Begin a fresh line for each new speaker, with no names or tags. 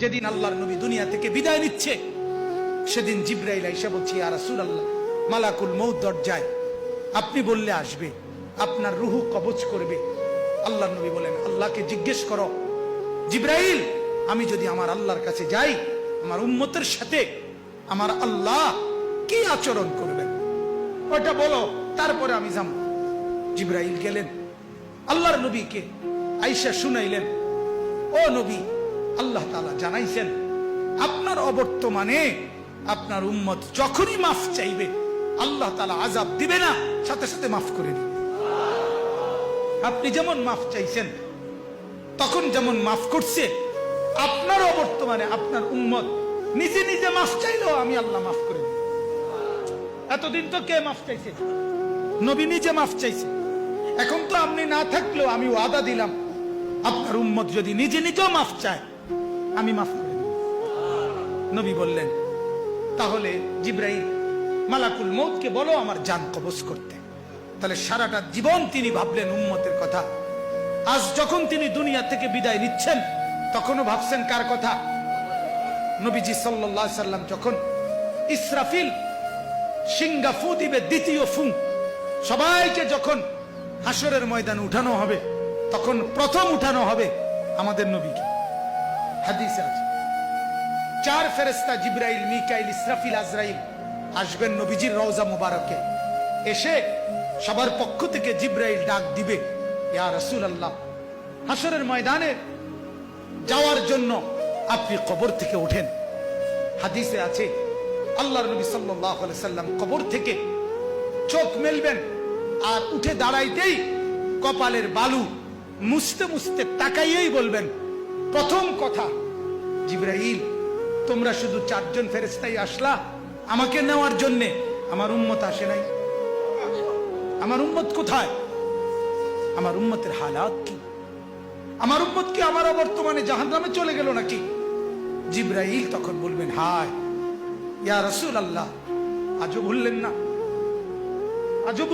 যেদিন আল্লাহর নবী দুনিয়া থেকে বিদায় নিচ্ছে, সেদিন জিবরাইল আইসা বলছে, ইয়া রাসূলুল্লাহ, মালাকুল মউত দরজায়, আপনি বললে আসবে, আপনার রুহু কবজ করবে। আল্লাহর নবী বলেন, আল্লাহকে জিজ্ঞেস করো জিবরাইল, আমি যদি আমার আল্লাহর কাছে যাই, আমার উম্মতের সাথে আমার আল্লাহ কি আচরণ করবেন, ওটা বলো, তারপরে আমি যাব। জিবরাইল গেলেন, আল্লাহর নবীকে আয়েশা শুনাইলেন, ও নবী, আল্লাহ তাআলা জানাইছেন আপনার অবর্তমানে আপনার উম্মত যখনই মাফ চাইবে, আল্লাহ তাআলা আযাব দিবে না, সাথে সাথে মাফ করে দিবে। আপনি যেমন মাফ চাইছেন, তখন যেমন মাফ করছে, আপনার অবর্তমানে আপনার উম্মত নিজে নিজে মাফ চাইলেও আমি আল্লাহ মাফ করে দিই। এতদিন তো কে মাফ চাইছে? নবী নিজে মাফ চাইছে। এখন তো আপনি না থাকলেও আমি ওয়াদা দিলাম, আপনার উম্মত যদি নিজে নিজেও মাফ চায়, আমি মাফ করে দিই। নবী বললেন, তাহলে জিবরাইল, মালাকুল মউতকে বলো আমার জান কবজ করতে। তাহলে সারাটা জীবন তিনি ভাবলেন উম্মতের কথা। আজ যখন তিনি দুনিয়া থেকে বিদায় নিচ্ছেন, তখনও ভাবছেন কার কথা? নবীজি সাল্লাল্লাহু আলাইহি সাল্লাম যখন ইসরাফিল সিংহা ফু দিবে, দ্বিতীয় ফু, সবাইকে যখন হাসরের ময়দানে উঠানো হবে, তখন প্রথম উঠানো হবে আমাদের নবীকে। হাদিসে আছে, 4 ফেরেশতা জিবরাইল, মিকাইল, ইসরাফিল, আজরাইল আসবেন নবীজির রওজা মুবারকে। এসে সবার পক্ষ থেকে জিবরাইল ডাক দিবে, ইয়া রাসূলুল্লাহ, হাসরের ময়দানে যাওয়ার জন্য আপনি কবর থেকে ওঠেন। হাদিসে আছে, আল্লাহর নবী সাল্লাল্লাহু আলাইহি সাল্লাম কবর থেকে চোখ মেলবেন, আর উঠে দাঁড়াইতেই কপালের বালু মুছতে মুছতে তাকাইয়েই বলবেন, প্রথম কথা, জিবরাইল, তোমরা শুধু 4 জন ফেরেশতাই আসলা আমাকে নেওয়ার জন্য, আমার উম্মত আসে নাই। আমার উম্মত কোথায়? আমার উম্মতের হালাত কি? আমার উম্মত কি আমার বর্তমানে জাহান্নামে চলে গেল নাকি? জিবরাইল তখন বলবেন, হায় ইয়া রাসূলুল্লাহ, আজও ভুললেন না? আজও